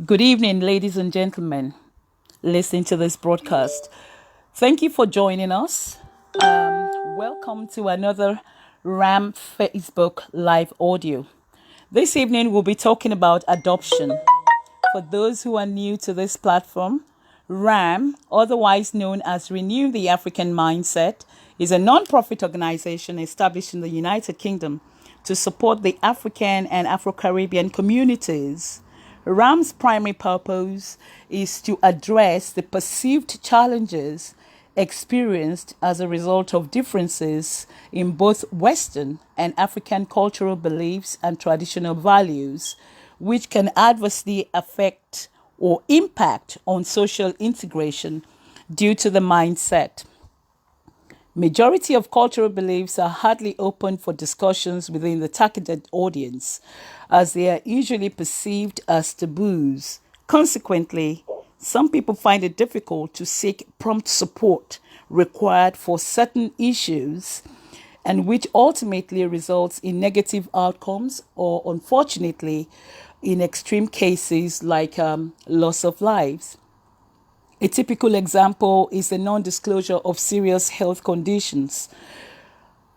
Good evening, ladies and gentlemen, listening to this broadcast. Thank you for joining us. Welcome to another RAM Facebook Live audio. This evening, we'll be talking about adoption. For those who are new to this platform, RAM, otherwise known as Renew the African Mindset, is a non-profit organization established in the United Kingdom to support the African and Afro-Caribbean communities. RAM's primary purpose is to address the perceived challenges experienced as a result of differences in both Western and African cultural beliefs and traditional values, which can adversely affect or impact on social integration due to the mindset. Majority of cultural beliefs are hardly open for discussions within the targeted audience, as they are usually perceived as taboos. Consequently, some people find it difficult to seek prompt support required for certain issues, and which ultimately results in negative outcomes or, unfortunately, in extreme cases like loss of lives. A typical example is the non-disclosure of serious health conditions.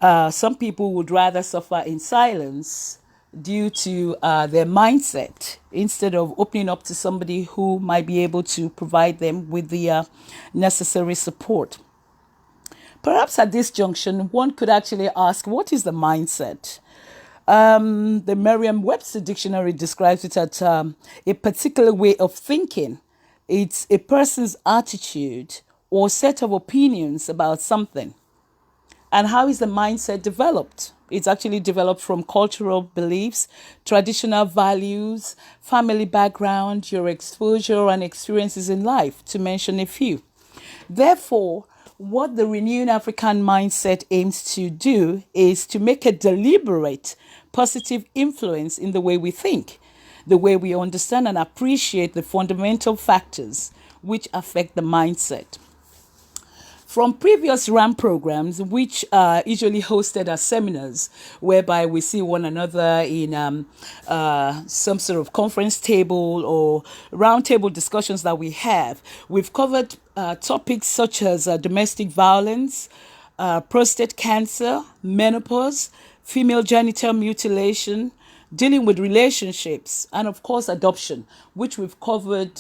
Some people would rather suffer in silence due to their mindset instead of opening up to somebody who might be able to provide them with the necessary support. Perhaps at this junction, one could actually ask, what is the mindset? The Merriam-Webster dictionary describes it as a particular way of thinking. It's a person's attitude or set of opinions about something. And how is the mindset developed? It's actually developed from cultural beliefs, traditional values, family background, your exposure and experiences in life, to mention a few. Therefore, what the renewed African mindset aims to do is to make a deliberate, positive influence in the way we think, the way we understand and appreciate the fundamental factors which affect the mindset. From previous RAM programs, which are usually hosted as seminars, whereby we see one another in some sort of conference table or roundtable discussions that we have, we've covered topics such as domestic violence, prostate cancer, menopause, female genital mutilation, dealing with relationships, and of course, adoption, which we've covered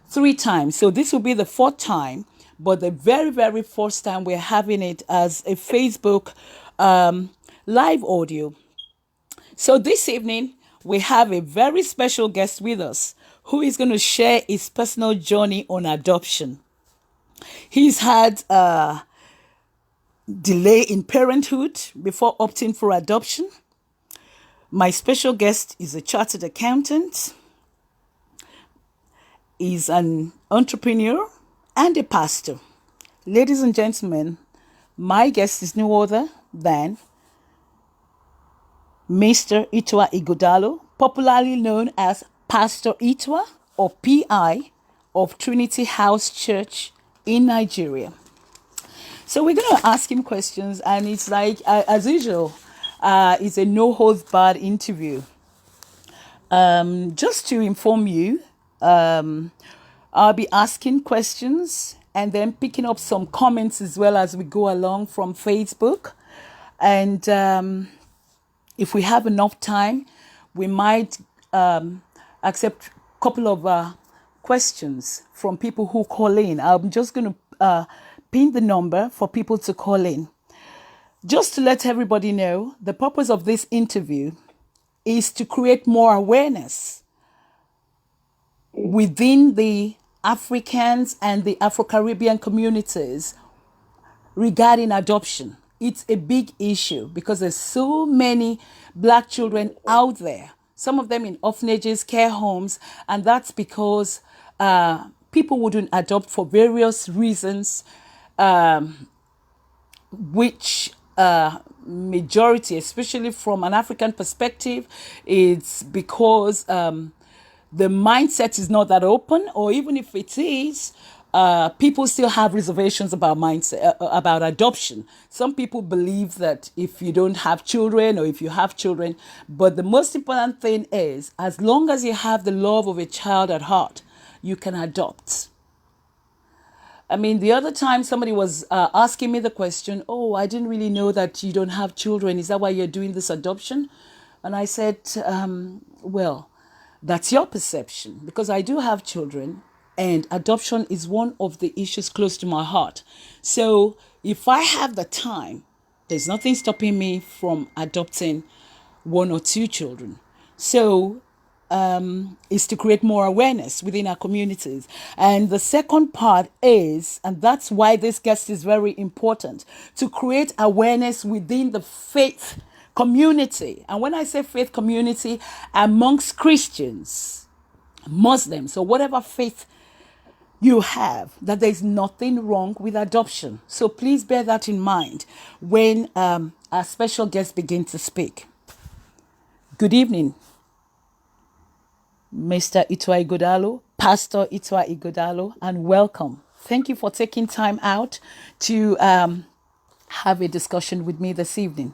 3 times. So this will be the 4th time, but the very, very first time we're having it as a Facebook live audio. So this evening, we have a very special guest with us who is going to share his personal journey on adoption. He's had a delay in parenthood before opting for adoption. My special guest is a chartered accountant, is an entrepreneur, and a pastor. Ladies and gentlemen, my guest is no other than Mr. Ituah Ighodalo, popularly known as Pastor Ituah or PI of Trinity House Church in Nigeria. So we're going to ask him questions, and it's like, as usual, it's a no-holds-barred interview. Just to inform you, I'll be asking questions and then picking up some comments as well as we go along from Facebook. And if we have enough time, we might accept a couple of questions from people who call in. I'm just going to pin the number for people to call in. Just to let everybody know, the purpose of this interview is to create more awareness within the Africans and the Afro-Caribbean communities regarding adoption. It's a big issue because there's so many Black children out there, some of them in orphanages, care homes, and that's because people wouldn't adopt for various reasons, which majority, especially from an African perspective, it's because the mindset is not that open, or even if it is, people still have reservations about mindset about adoption. Some people believe that if you don't have children or if you have children, but the most important thing is, as long as you have the love of a child at heart, you can adopt. I mean, the other time somebody was asking me the question, oh, I didn't really know that you don't have children. Is that why you're doing this adoption? And I said, well, that's your perception, because I do have children and adoption is one of the issues close to my heart. So if I have the time, there's nothing stopping me from adopting one or two children. So is to create more awareness within our communities. And the second part is, and that's why this guest is very important, to create awareness within the faith community. And when I say faith community, amongst Christians, Muslims, or whatever faith you have, that there's nothing wrong with adoption. So please bear that in mind when our special guest begins to speak. Good evening, Mr. Ituah Ighodalo, Pastor Ituah Ighodalo, and welcome. Thank you for taking time out to have a discussion with me this evening.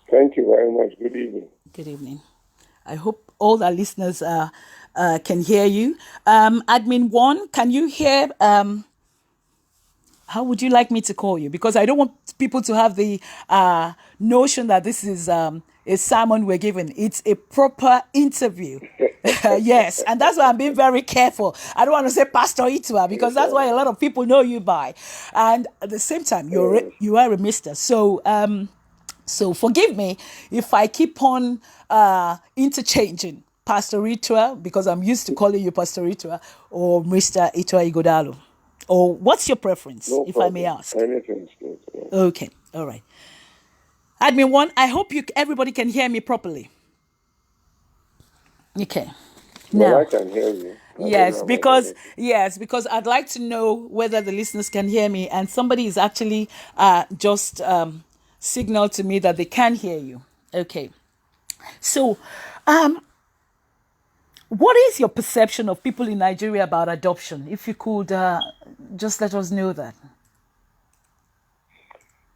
Thank you very much. Good evening. Good evening. I hope all our listeners can hear you. Admin 1, can you hear... how would you like me to call you? Because I don't want people to have the notion that this is a sermon we're giving. It's a proper interview. Yes, and that's why I'm being very careful. I don't want to say Pastor Ituah, because that's why a lot of people know you by. And at the same time, you are a mister. So forgive me if I keep on interchanging Pastor Ituah, because I'm used to calling you Pastor Ituah, or Mr. Ituah Ighodalo. Or what's your preference, No if problem. I may ask? Anything's good. Yeah. Okay, all right. Admin 1, I hope everybody can hear me properly. Okay. Well, Now, I can hear you. yes, because I'd like to know whether the listeners can hear me, and somebody is actually just signaled to me that they can hear you. Okay. So, what is your perception of people in Nigeria about adoption? If you could just let us know that.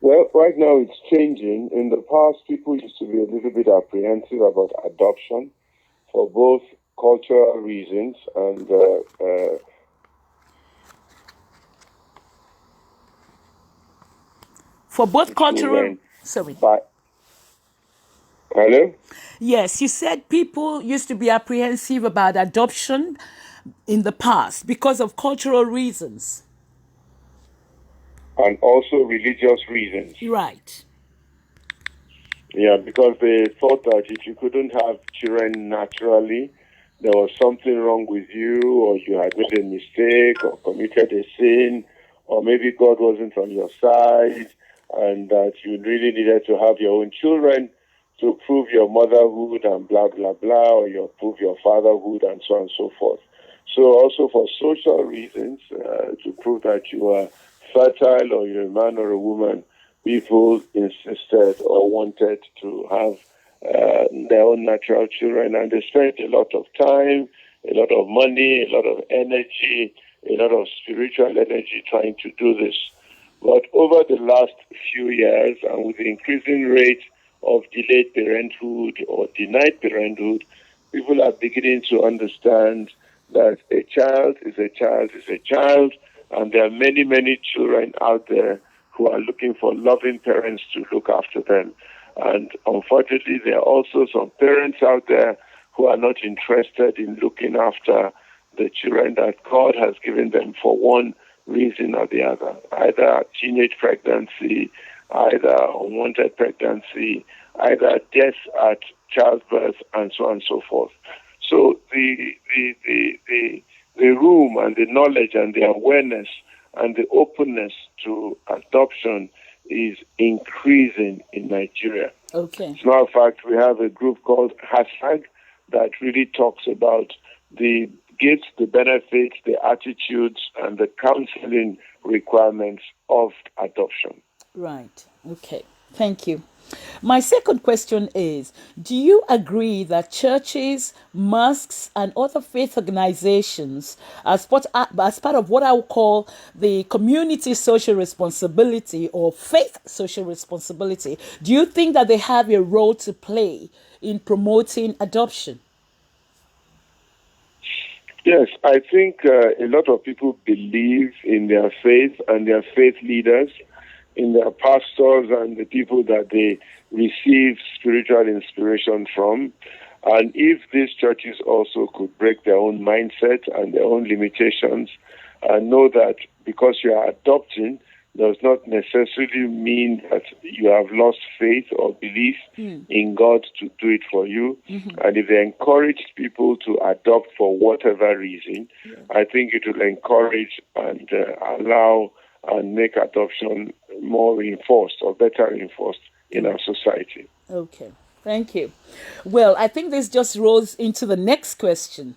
Well, right now it's changing. In the past, people used to be a little bit apprehensive about adoption for both cultural reasons and for both cultural... Sorry. Hello? Yes, you said people used to be apprehensive about adoption in the past because of cultural reasons. And also religious reasons. Right. Yeah, because they thought that if you couldn't have children naturally, there was something wrong with you, or you had made a mistake, or committed a sin, or maybe God wasn't on your side, and that you really needed to have your own children to prove your motherhood and blah, blah, blah, or prove your fatherhood and so on and so forth. So also for social reasons, to prove that you are fertile or you're a man or a woman, people insisted or wanted to have their own natural children, and they spent a lot of time, a lot of money, a lot of energy, a lot of spiritual energy trying to do this. But over the last few years, and with the increasing rate of delayed parenthood or denied parenthood, people are beginning to understand that a child is a child is a child, and there are many, many children out there who are looking for loving parents to look after them. And unfortunately, there are also some parents out there who are not interested in looking after the children that God has given them for one reason or the other, either teenage pregnancy, either unwanted pregnancy, either death at childbirth, and so on and so forth. So the room and the knowledge and the awareness and the openness to adoption is increasing in Nigeria. Okay. As a matter of fact, we have a group called Hashtag that really talks about the gifts, the benefits, the attitudes, and the counseling requirements of adoption. Right. Okay. Thank you. My second question is, do you agree that churches, mosques, and other faith organizations, as part of what I would call the community social responsibility or faith social responsibility, do you think that they have a role to play in promoting adoption? Yes, I think a lot of people believe in their faith and their faith leaders, in their pastors and the people that they receive spiritual inspiration from. And if these churches also could break their own mindset and their own limitations and know that because you are adopting does not necessarily mean that you have lost faith or belief in God to do it for you. And if they encourage people to adopt for whatever reason, I think it will encourage and allow and make adoption more reinforced or better reinforced in our society. Okay, thank you. Well, I think this just rolls into the next question.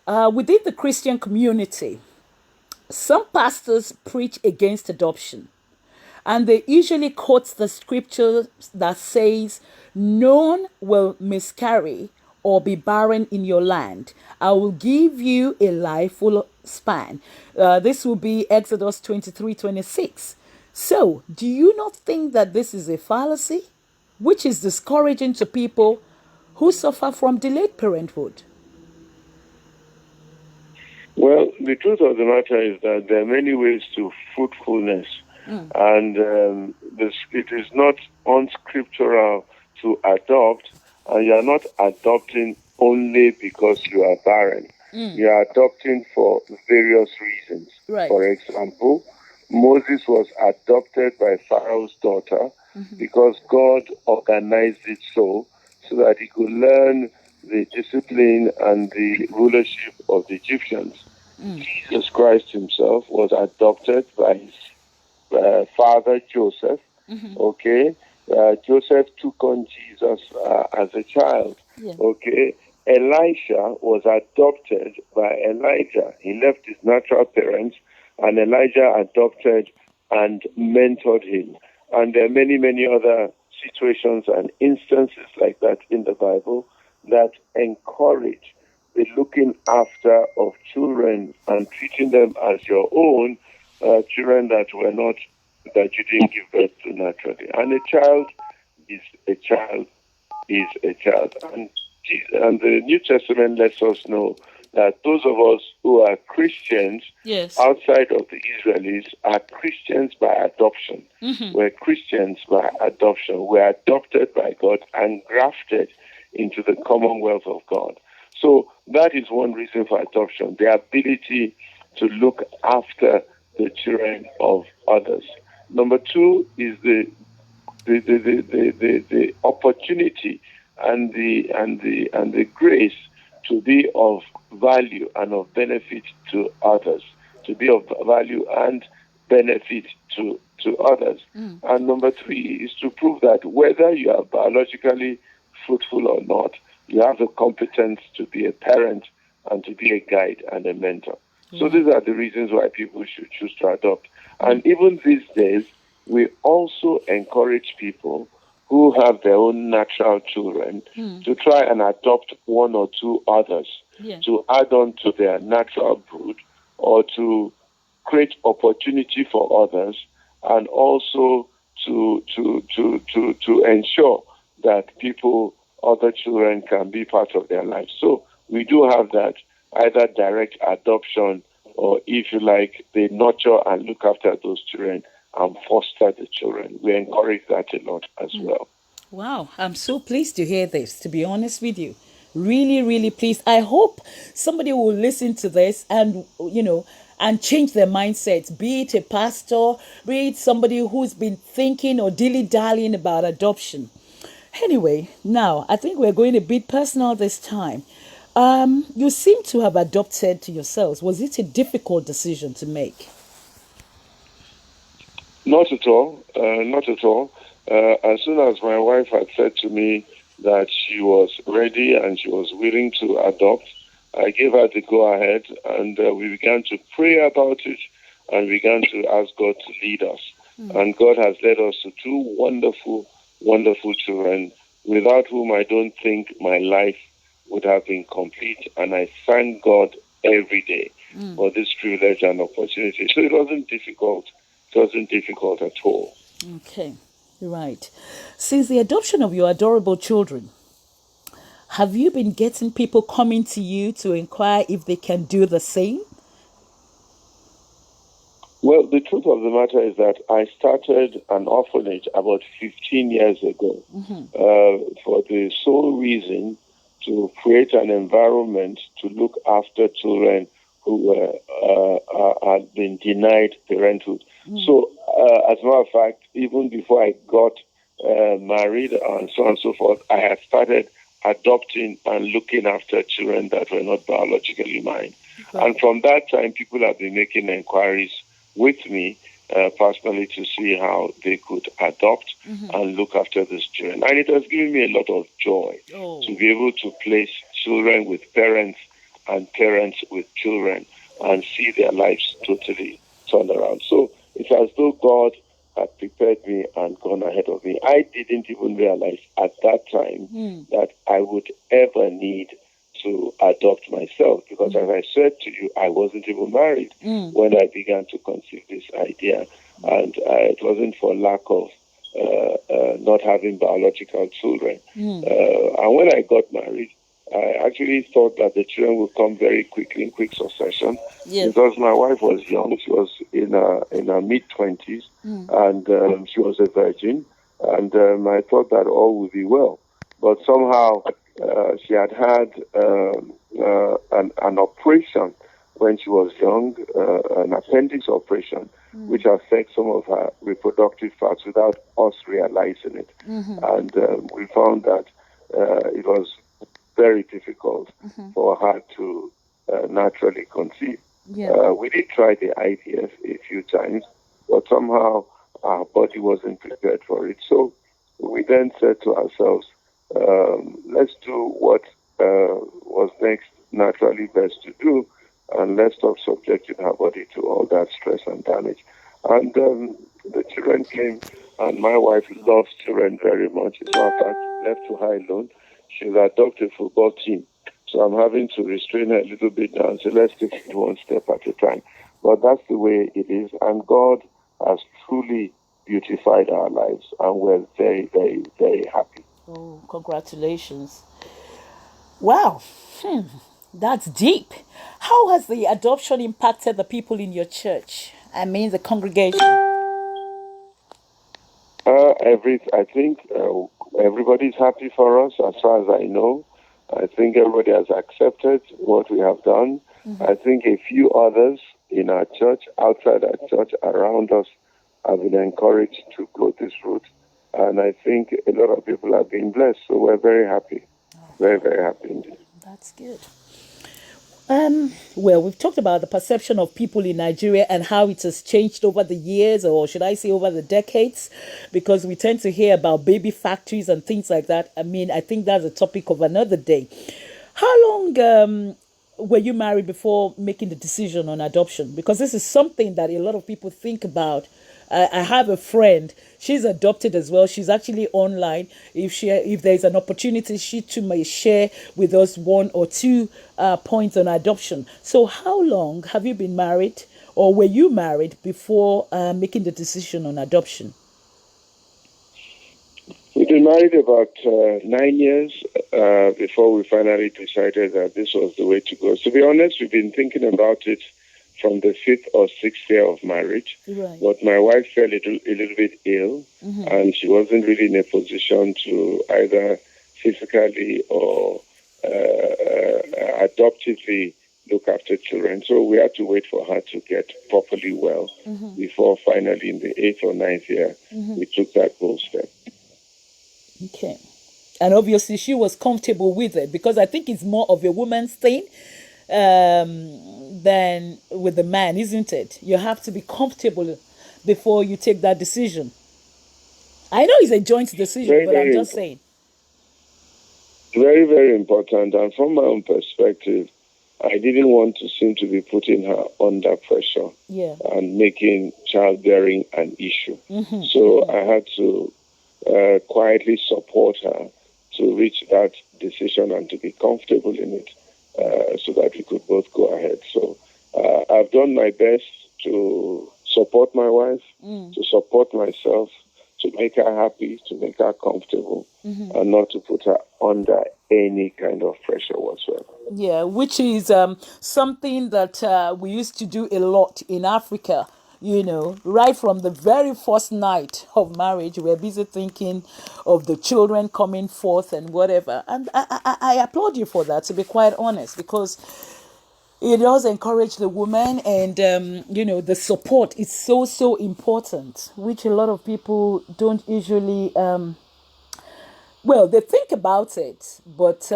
Within the Christian community, some pastors preach against adoption, and they usually quote the scripture that says, "None will miscarry or be barren in your land. I will give you a life full span." This will be Exodus 23:26. So, do you not think that this is a fallacy, which is discouraging to people who suffer from delayed parenthood? Well, the truth of the matter is that there are many ways to fruitfulness, and it is not unscriptural to adopt, and you are not adopting only because you are barren. You are adopting for various reasons. Right. For example, Moses was adopted by Pharaoh's daughter because God organized it so that he could learn the discipline and the rulership of the Egyptians. Jesus Christ himself was adopted by his father Joseph. Okay, Joseph took on Jesus as a child. Yeah. Okay, Elisha was adopted by Elijah. He left his natural parents, and Elijah adopted and mentored him. And there are many, many other situations and instances like that in the Bible that encourage the looking after of children and treating them as your own, children that you didn't give birth to naturally. And a child is a child is a child. And the New Testament lets us know that those of us who are Christians outside of the Israelis are Christians by adoption. We're Christians by adoption. We're adopted by God and grafted into the commonwealth of God. So that is one reason for adoption, the ability to look after the children of others. Number two is the opportunity and the grace to be of value and of benefit to others, to be of value and benefit to others. And number three is to prove that whether you are biologically fruitful or not, you have the competence to be a parent and to be a guide and a mentor. So these are the reasons why people should choose to adopt. And even these days, we also encourage people who have their own natural children to try and adopt one or two others to add on to their natural brood or to create opportunity for others, and also to ensure that other children can be part of their lives. So we do have that, either direct adoption or, if you like, they nurture and look after those children and foster the children. We encourage that a lot as well. Wow, I'm so pleased to hear this, to be honest with you. Really, really pleased. I hope somebody will listen to this and, and change their mindset, be it a pastor, be it somebody who's been thinking or dilly-dallying about adoption. Anyway, now, I think we're going a bit personal this time. You seem to have adopted to yourselves. Was it a difficult decision to make? Not at all. Not at all. As soon as my wife had said to me that she was ready and she was willing to adopt, I gave her the go-ahead, and we began to pray about it and began to ask God to lead us. And God has led us to two wonderful wonderful children, without whom I don't think my life would have been complete. And I thank God every day for this privilege and opportunity. So it wasn't difficult. It wasn't difficult at all. Okay, right. Since the adoption of your adorable children, have you been getting people coming to you to inquire if they can do the same? Well, the truth of the matter is that I started an orphanage about 15 years ago for the sole reason to create an environment to look after children who had been denied parenthood. So, as a matter of fact, even before I got married and so on and so forth, I had started adopting and looking after children that were not biologically mine. Right. And from that time, people have been making inquiries with me personally to see how they could adopt and look after these children. And it has given me a lot of joy to be able to place children with parents and parents with children and see their lives totally turned around. So it's as though God had prepared me and gone ahead of me. I didn't even realize at that time that I would ever need to adopt myself, because as I said to you, I wasn't even married when I began to conceive this idea, and it wasn't for lack of not having biological children. And when I got married, I actually thought that the children would come very quickly in quick succession, because my wife was young. She was in her mid-20s, and she was a virgin, and I thought that all would be well. But somehow she had an operation when she was young, an appendix operation, which affects some of her reproductive parts without us realizing it. And we found that it was very difficult for her to naturally conceive. We did try the IVF a few times, but somehow our body wasn't prepared for it. So we then said to ourselves, let's do what was next naturally best to do, and let's stop subjecting our body to all that stress and damage. And the children came, and my wife loves children very much. As a matter of fact, left to her alone, she's adopted a football team. So I'm having to restrain her a little bit now and say, let's take it one step at a time. But that's the way it is, and God has truly beautified our lives, and we're very, very, very happy. Oh, congratulations. Wow. That's deep. How has the adoption impacted the people in your church? I mean, the congregation. I think everybody's happy for us, as far as I know. I think everybody has accepted what we have done. I think a few others in our church, outside our church, around us, have been encouraged to go this route. And I think a lot of people have been blessed. So we're very happy. Very, very happy indeed. That's good. Well, we've talked about the perception of people in Nigeria and how it has changed over the years, or should I say over the decades, because we tend to hear about baby factories and things like that. I mean, I think that's a topic of another day. How long were you married before making the decision on adoption? Because this is something that a lot of people think about. I have a friend, she's adopted as well. She's actually online. If there's an opportunity, she too may share with us 1 or 2 points on adoption. So how long have you been married, or were you married before making the decision on adoption? We've been married about 9 years before we finally decided that this was the way to go. To be honest, we've been thinking about it from the 5th or 6th year of marriage. Right. But my wife fell a little bit ill, and she wasn't really in a position to either physically or adoptively look after children. So we had to wait for her to get properly well before finally in the 8th or 9th year we took that bold step. Okay. And obviously she was comfortable with it, because I think it's more of a woman's thing than with the man, isn't it? You have to be comfortable before you take that decision. I know it's a joint decision, but I'm just saying. Very, very important. And from my own perspective, I didn't want to seem to be putting her under pressure and making childbearing an issue. So I had to quietly support her to reach that decision and to be comfortable in it, so that we could both go ahead. So I've done my best to support my wife, to support myself, to make her happy, to make her comfortable, and not to put her under any kind of pressure whatsoever. Yeah, which is something that we used to do a lot in Africa. Right from the very first night of marriage, we're busy thinking of the children coming forth and whatever. And I applaud you for that, to be quite honest, because it does encourage the woman, and the support is so important, which a lot of people don't usually they think about it, but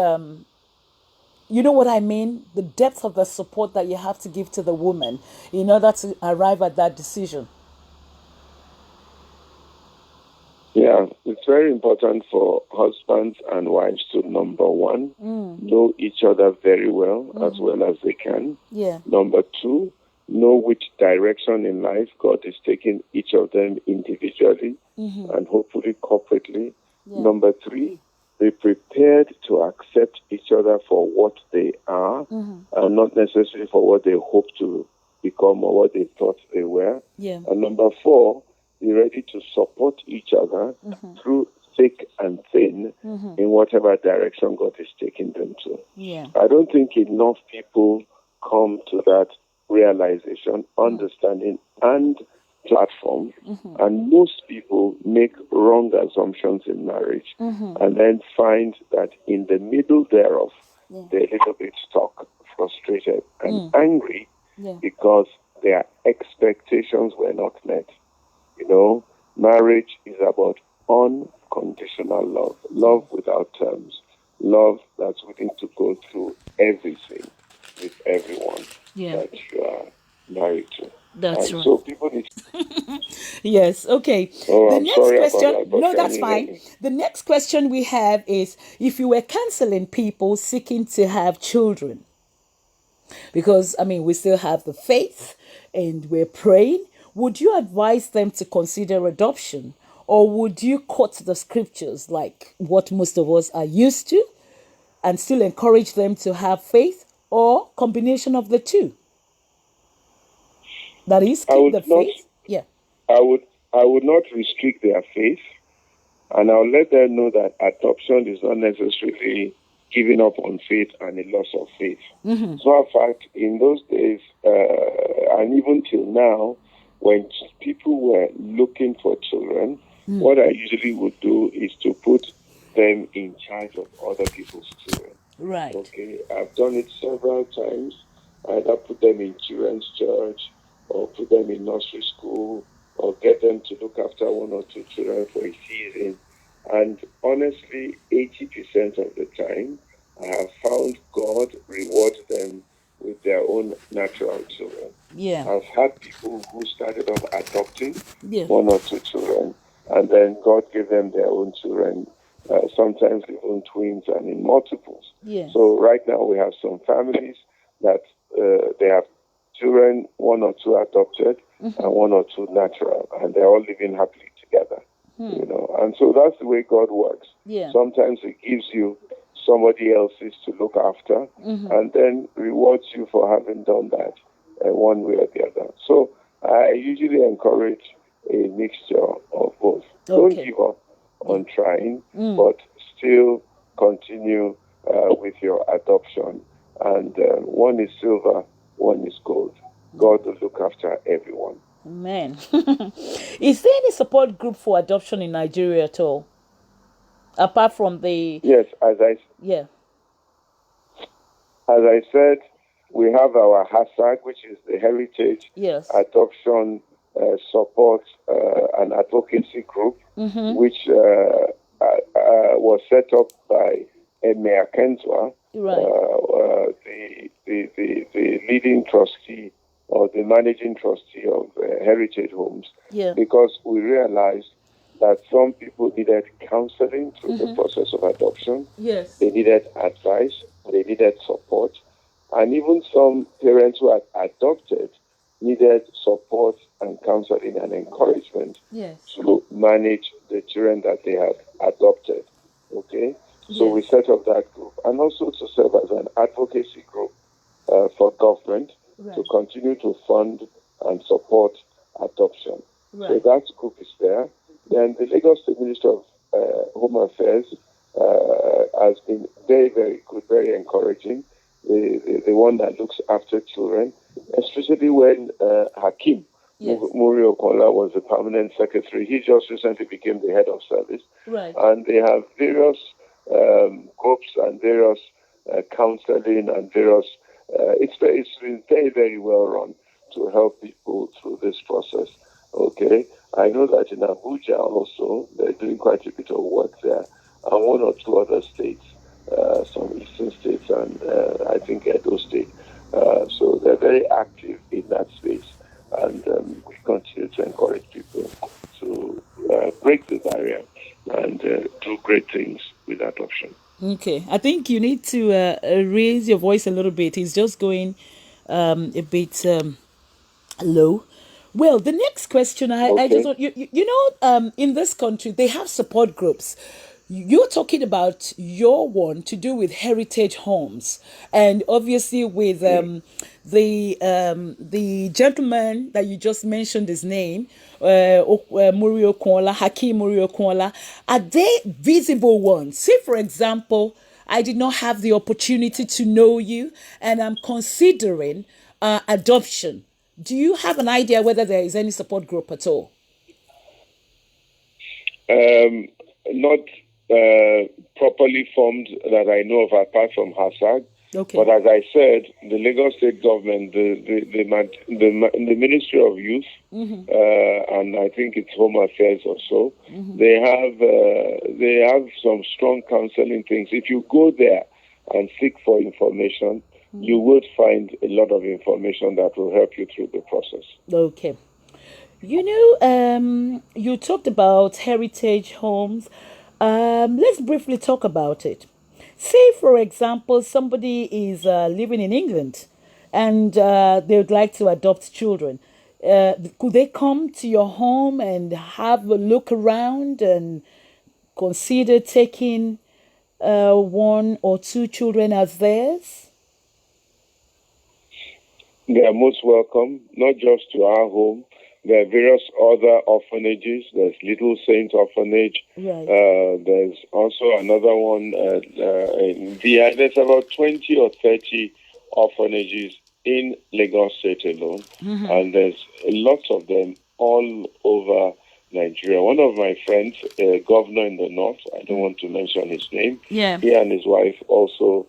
you know what I mean? The depth of the support that you have to give to the woman in order to arrive at that decision. Yeah, it's very important for husbands and wives to, number one, know each other very well as they can. Yeah. Number two, know which direction in life God is taking each of them individually and hopefully corporately. Yeah. Number three, be prepared to accept each other for what they are and not necessarily for what they hope to become or what they thought they were. Yeah. And number four, be ready to support each other through thick and thin in whatever direction God is taking them to. Yeah. I don't think enough people come to that realization, understanding, and platform. And most people make wrong assumptions in marriage and then find that in the middle thereof, they're a little bit stuck, frustrated, and angry because their expectations were not met. Marriage is about unconditional love, love without terms, love that's willing to go through everything with everyone that you are married to. That's right. So people need. Yes. Okay. Oh, The sorry next question. about that. No, that's fine. The next question we have is: if you were counseling people seeking to have children, because we still have the faith and we're praying, would you advise them to consider adoption, or would you quote the scriptures like what most of us are used to and still encourage them to have faith, or combination of the two? That is, keep the faith. Yeah. I would not restrict their faith, and I'll let them know that adoption is not necessarily giving up on faith and a loss of faith. So, in fact, in those days, and even till now, when people were looking for children, what I usually would do is to put them in charge of other people's children. Right. Okay, I've done it several times. Either put them in children's church, or put them in nursery school, or get them to look after one or two children for a season. And honestly, 80% of the time, I have found God reward them with their own natural children. Yeah. I've had people who started off adopting one or two children, and then God gave them their own children, sometimes even twins and in multiples. Yeah. So right now we have some families that they have children, one or two adopted, and one or two natural, and they're all living happily together. And so that's the way God works. Yeah. Sometimes He gives you somebody else's to look after, and then rewards you for having done that one way or the other. So I usually encourage a mixture of both. Don't give up on trying, but still continue with your adoption. And one is silver, one is gold. God will look after everyone. Amen. Is there any support group for adoption in Nigeria at all? Apart from the... Yes, as I said, we have our hashtag, which is the Heritage Adoption Support and Advocacy Group, which was set up by Mr Ituah, the leading trustee or the managing trustee of Heritage Homes, because we realized that some people needed counseling through the process of adoption. Yes. They needed advice, they needed support, and even some parents who had adopted needed support and counseling and encouragement to manage the children that they had adopted. Okay? So we set up that group, and also to serve as an advocacy group for government to continue to fund and support adoption. So that group is there. Then the Lagos State Ministry of Home Affairs has been very, very good, very encouraging. The one that looks after children, especially when Hakim Murio Kola was the permanent secretary. He just recently became the head of service. And they have various groups and various counseling and various. It's been very, very well run to help people through this process. Okay, I know that in Abuja also they're doing quite a bit of work there, and one or two other states, some eastern states, and I think Edo State. So they're very active in that space, and we continue to encourage people to break the barrier and do great things with adoption. Okay, I think you need to raise your voice a little bit. It's just going a bit low. Well, the next question I just want, in this country, they have support groups. You're talking about your one to do with heritage homes, and obviously with the gentleman that you just mentioned his name, Murio Kola, Hakim Murio Kola. Are they visible ones? Say, for example, I did not have the opportunity to know you, and I'm considering adoption. Do you have an idea whether there is any support group at all? Not properly formed that I know of, apart from HASAG. Okay. But as I said, the Lagos State government, the Ministry of Youth, and I think it's Home Affairs also, they have some strong counseling things. If you go there and seek for information, you would find a lot of information that will help you through the process. Okay. You talked about heritage homes. Let's briefly talk about it. Say, for example, somebody is living in England and they would like to adopt children. Could they come to your home and have a look around and consider taking one or two children as theirs? They are most welcome, not just to our home. There are various other orphanages. There's Little Saints Orphanage. There's also another one in VI. There's about 20 or 30 orphanages in Lagos State alone. And there's lots of them all over Nigeria. One of my friends, a governor in the north, I don't want to mention his name, he and his wife also,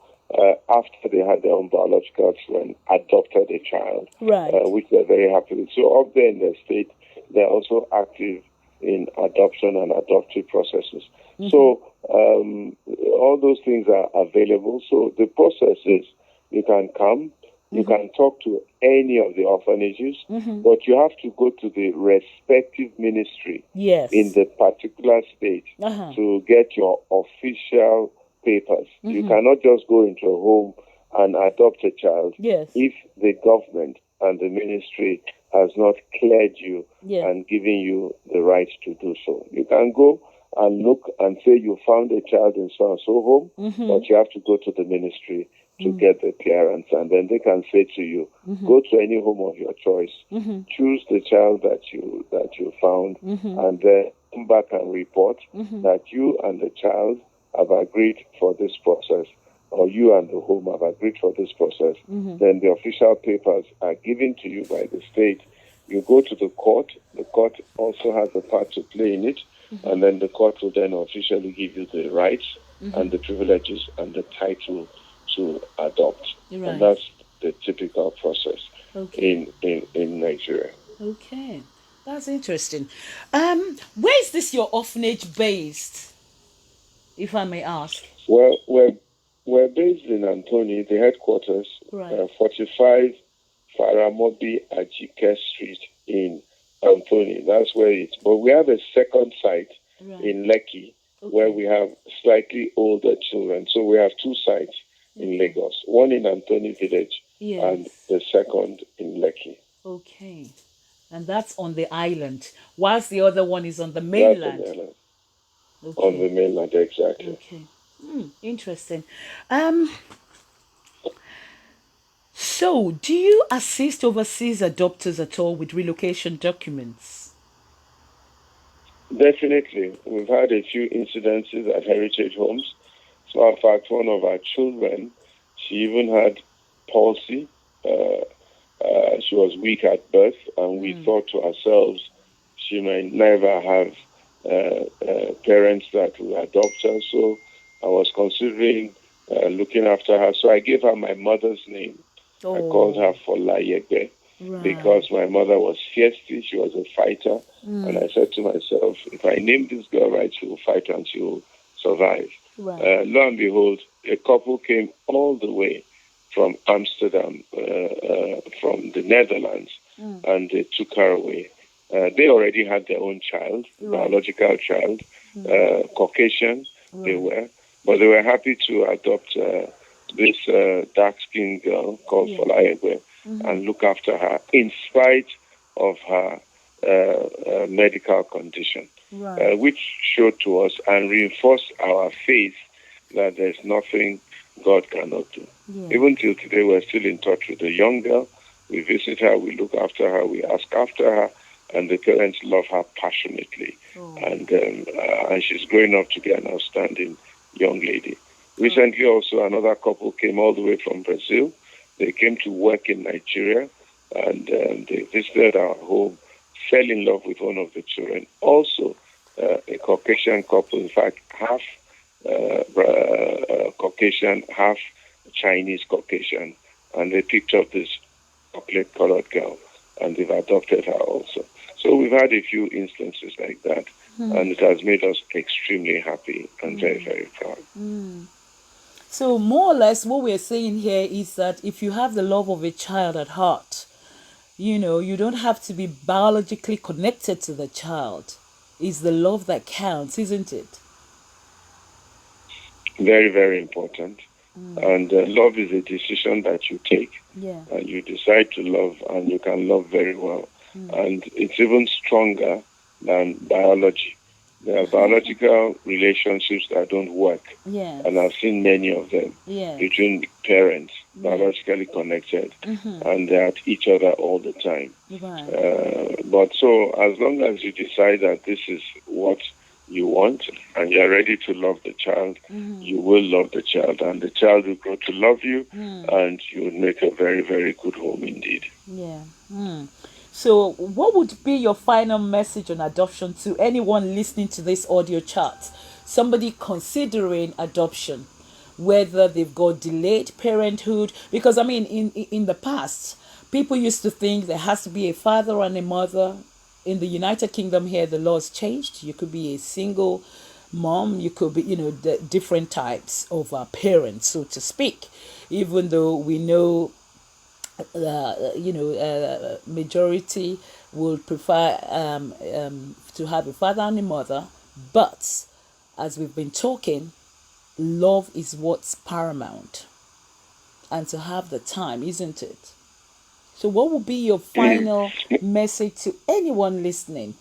after they had their own biological children, adopted a child, which they're very happy with. So up there in the state, they're also active in adoption and adoptive processes. So all those things are available. So the process is you can come, you can talk to any of the orphanages, but you have to go to the respective ministry in the particular state to get your official papers. You cannot just go into a home and adopt a child if the government and the ministry has not cleared you and given you the right to do so. You can go and look and say you found a child in so-and-so home, but you have to go to the ministry to get the clearance, and then they can say to you, go to any home of your choice, choose the child that you found, and then come back and report that you and the child have agreed for this process, or you and the home have agreed for this process. Then the official papers are given to you by the state. You go to the court. The court also has a part to play in it, and then the court will then officially give you the rights and the privileges and the title to adopt. And that's the typical process in Nigeria. Okay, that's interesting. Where is this your orphanage based, if I may ask? Well, we're based in Antoni, the headquarters, 45 Faramobi Ajike Street in Antoni. That's where it's. But we have a second site in Lekki where we have slightly older children. So we have two sites in Lagos, one in Antoni Village and the second in Lekki. Okay. And that's on the island, whilst the other one is on the That's on the mainland. island. On Okay. the mainland, exactly. Okay. Interesting. Um, so do you assist overseas adopters at all with relocation documents? Definitely. We've had a few incidences at heritage homes. So, in fact, one of our children, she even had palsy. She was weak at birth, and we thought to ourselves, she might never have parents that will adopt her. So I was considering looking after her. So I gave her my mother's name. I called her Oh, Folayegbe right. because my mother was feisty. She was a fighter. And I said to myself, if I name this girl right, she will fight and she will survive. Right. Lo and behold, a couple came all the way from Amsterdam, from the Netherlands, and they took her away. They already had their own child, biological child, Caucasian, they were, but they were happy to adopt this dark-skinned girl called Folayegbe and look after her in spite of her medical condition, Right. which showed to us and reinforced our faith that there's nothing God cannot do. Yeah. Even till today, we're still in touch with the young girl. We visit her, we look after her, we ask after her, and the parents love her passionately. Oh. And she's growing up to be an outstanding young lady. Recently, also, another couple came all the way from Brazil. They came to work in Nigeria, and they visited our home, fell in love with one of the children. Also, a Caucasian couple, in fact, half Caucasian, half Chinese Caucasian, and they picked up this chocolate-colored girl, and they've adopted her also. So we've had a few instances like that, and it has made us extremely happy and very, very proud. So more or less what we're saying here is that if you have the love of a child at heart, you don't have to be biologically connected to the child. It's the love that counts, isn't it? Very, very important. And love is a decision that you take. Yeah. And you decide to love, and you can love very well. And it's even stronger than biology. There are biological relationships that don't work. Yeah. And I've seen many of them between parents, biologically connected, and they're at each other all the time. Right. But so as long as you decide that this is what you want and you're ready to love the child, you will love the child, and the child will grow to love you, and you will make a very, very good home indeed. Yeah. So what would be your final message on adoption to anyone listening to this audio chat? Somebody considering adoption, whether they've got delayed parenthood, because I mean in the past people used to think there has to be a father and a mother. In the United Kingdom here, the laws changed. You could be a single mom, you could be, the different types of parents, so to speak, even though we know majority would prefer to have a father and a mother, but as we've been talking, love is what's paramount, and to have the time, isn't it? So what would be your final message to anyone listening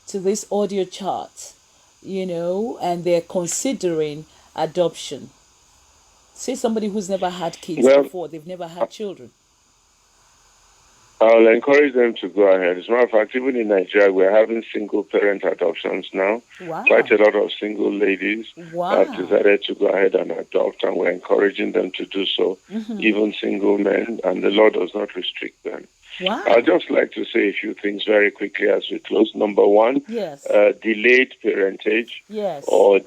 to this audio chat, and they're considering adoption? Say somebody who's never had kids before, they've never had children. I'll encourage them to go ahead. As a matter of fact, even in Nigeria, we're having single parent adoptions now. Wow. Quite a lot of single ladies have decided to go ahead and adopt, and we're encouraging them to do so, even single men, and the law does not restrict them. Wow. I'd just like to say a few things very quickly as we close. Number one, delayed parentage, or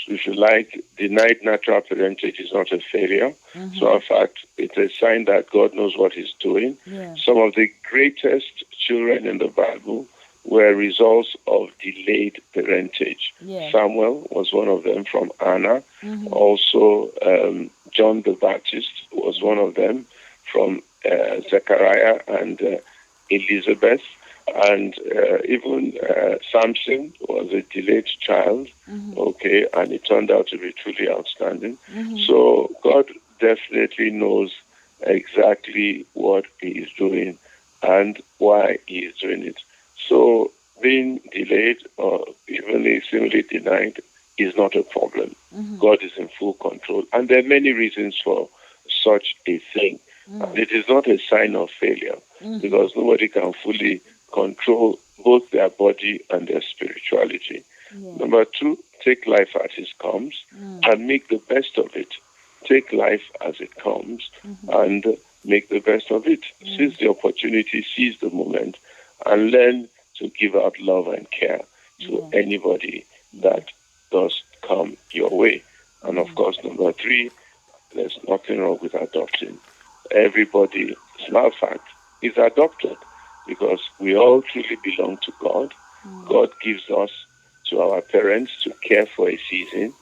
if you like, denied natural parentage is not a failure. So, in fact, it's a sign that God knows what he's doing. Some of the greatest children in the Bible were results of delayed parentage. Samuel was one of them from Anna. Also, John the Baptist was one of them from Zechariah and Elizabeth, and even Samson was a delayed child, and it turned out to be truly outstanding. So God definitely knows exactly what he is doing, and why he is doing it. So being delayed or even seemingly denied is not a problem. God is in full control. And there are many reasons for such a thing. And it is not a sign of failure because nobody can fully control both their body and their spirituality. Number two, take life as it comes and make the best of it. Take life as it comes and make the best of it. Seize the opportunity, seize the moment, and learn to give out love and care to anybody that does come your way. And of course, number three, there's nothing wrong with adopting. Everybody, as a matter of fact, is adopted because we all truly belong to God. God gives us to our parents to care for a season.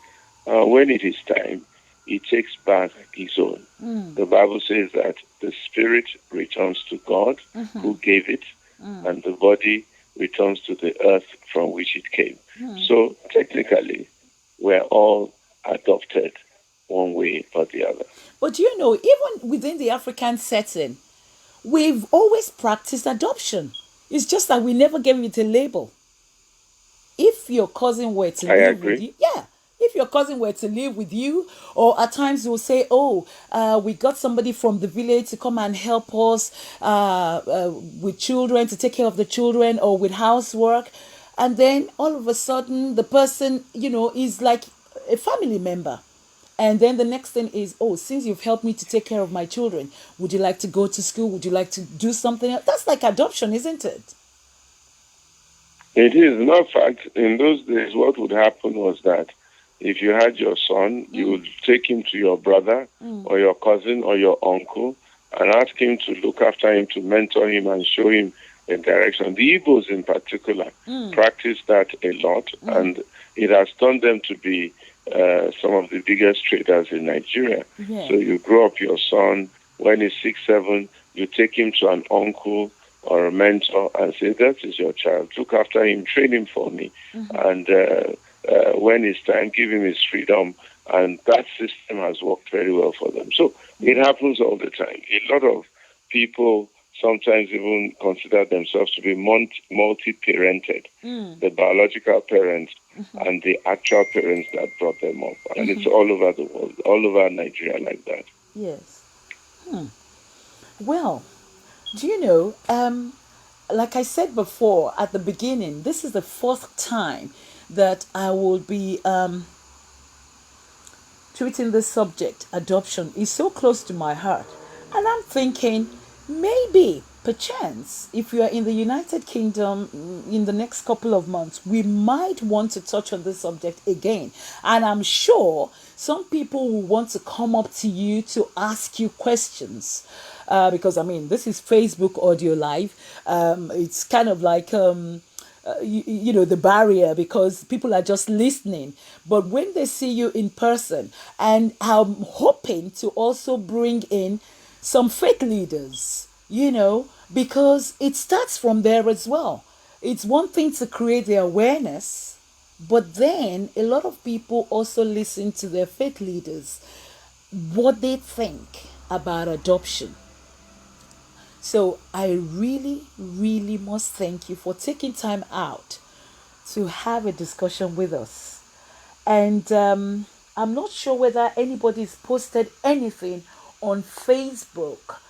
When it is time, he takes back his own. The Bible says that the spirit returns to God who gave it, and the body returns to the earth from which it came. So technically, we're all adopted one way or the other. But you know, even within the African setting, we've always practiced adoption. It's just that we never gave it a label. If your cousin were to live with you, if your cousin were to live with you, or at times you'll say, oh, we got somebody from the village to come and help us with children, to take care of the children, or with housework. And then all of a sudden, the person, is like a family member. And then the next thing is, oh, since you've helped me to take care of my children, would you like to go to school? Would you like to do something else? That's like adoption, isn't it? It is. In fact, in those days, what would happen was that if you had your son, you would take him to your brother or your cousin or your uncle and ask him to look after him, to mentor him and show him the direction. The Igbos in particular practice that a lot, and it has turned them to be some of the biggest traders in Nigeria. So you grow up your son, when he's 6, 7, you take him to an uncle or a mentor and say, that is your child, look after him, train him for me. And when it's time, give him his freedom. And that system has worked very well for them. So it happens all the time. A lot of people sometimes even consider themselves to be multi-parented, the biological parents and the actual parents that brought them up. And it's all over the world, all over Nigeria like that. Yes. Well, do you know, like I said before at the beginning, this is the fourth time that I will be treating this subject. Adoption is so close to my heart. And I'm thinking, maybe, perchance, if you are in the United Kingdom in the next couple of months, we might want to touch on this subject again. And I'm sure some people will want to come up to you to ask you questions. Because, this is Facebook audio live. It's kind of like, the barrier, because people are just listening. But when they see you in person, and I'm hoping to also bring in some faith leaders, because it starts from there as well. It's one thing to create the awareness, but then a lot of people also listen to their faith leaders, what they think about adoption. So I really, really must thank you for taking time out to have a discussion with us. And I'm not sure whether anybody's posted anything on Facebook.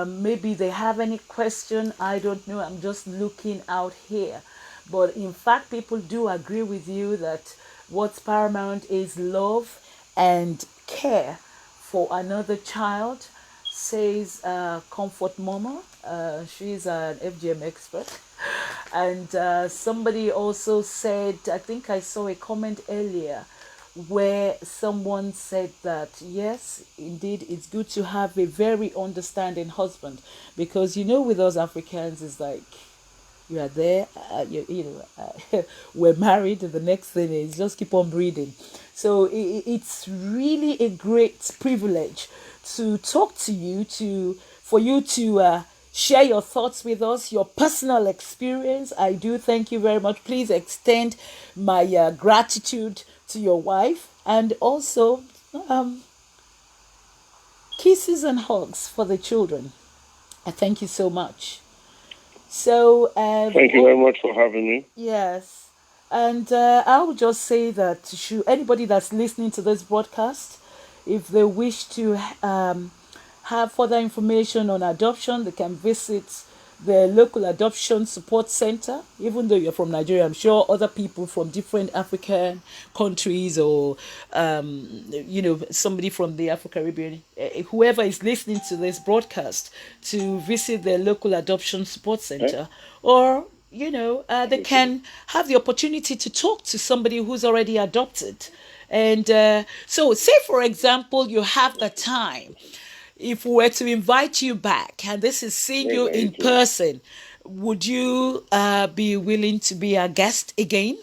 Maybe they have any question. I don't know. I'm just looking out here. But in fact, people do agree with you that what's paramount is love and care for another child, says Comfort Mama. She's an FGM expert. And somebody also said, I think I saw a comment earlier where someone said that, yes, indeed, it's good to have a very understanding husband, because, with us Africans, it's like, you are there, we're married, and the next thing is just keep on breathing. So it's really a great privilege to talk to you, for you to share your thoughts with us, your personal experience. I do thank you very much. Please extend my gratitude to your wife, and also kisses and hugs for the children. I thank you so much. So, Thank you very much for having me. yes. And I would just say that should anybody that's listening to this broadcast, if they wish to have further information on adoption, they can visit the local adoption support center. Even though you're from Nigeria, I'm sure other people from different African countries or, somebody from the Afro Caribbean, whoever is listening to this broadcast, to visit the local adoption support center, or they can have the opportunity to talk to somebody who's already adopted. And so, say for example, you have the time. If we were to invite you back, and this is seeing you in person, would you be willing to be our guest again?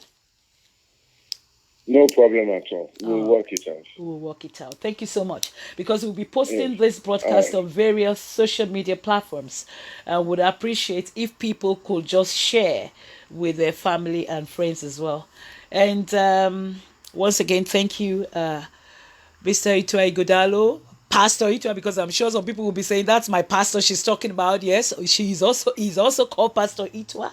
No problem at all. We'll work it out. We'll work it out. Thank you so much. Because we'll be posting this broadcast on various social media platforms. I would appreciate if people could just share with their family and friends as well. And once again, thank you, Mr. Ituah Ighodalo, Pastor Ituah, because I'm sure some people will be saying that's my pastor she's talking about. Yes, he's also called Pastor Ituah.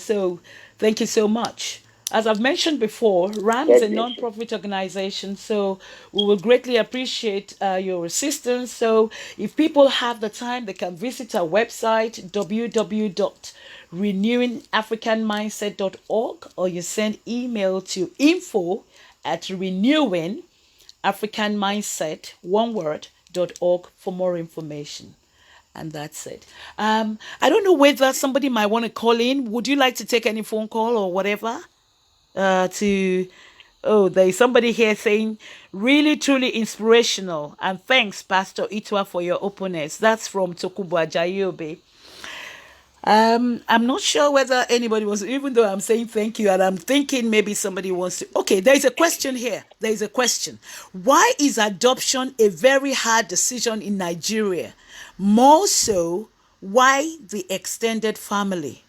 So thank you so much. As I've mentioned before, RAM is a non-profit organization, so we will greatly appreciate your assistance. So if people have the time, they can visit our website, www.renewingafricanmindset.org, or you send email to info@renewingafricanmindset, one word, .org for more information. And that's it. I don't know whether somebody might want to call in. Would you like to take any phone call or whatever? There's somebody here saying, really, truly inspirational. And thanks, Pastor Ituah, for your openness. That's from Tokubo Ajayobe. I'm not sure whether anybody was, even though I'm saying thank you, and I'm thinking maybe somebody wants to. Okay, there's a question here. There's a question. Why is adoption a very hard decision in Nigeria? More so, why the extended family?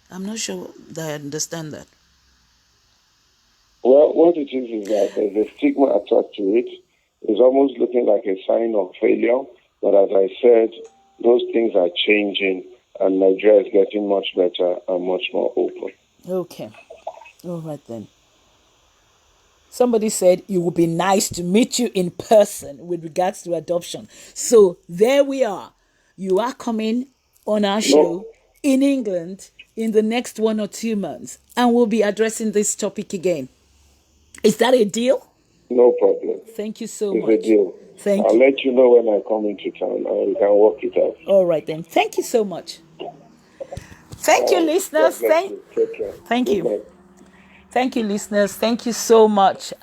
I'm not sure that I understand that. Well, what it is that there's a stigma attached to it. It's almost looking like a sign of failure. But as I said, those things are changing, and Nigeria is getting much better and much more open. Okay. All right then. Somebody said it would be nice to meet you in person with regards to adoption. So there we are. You are coming on our show in England in the next 1 or 2 months, and we'll be addressing this topic again. Is that a deal? No problem. Thank you so much. It's a deal. I'll let you know when I come into town, and we can work it out. All right then. Thank you so much. Thank you, listeners. Thank you. Thank you, listeners. Thank you so much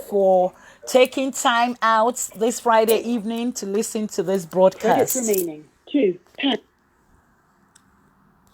for taking time out this Friday evening to listen to this broadcast. Credits remaining 2.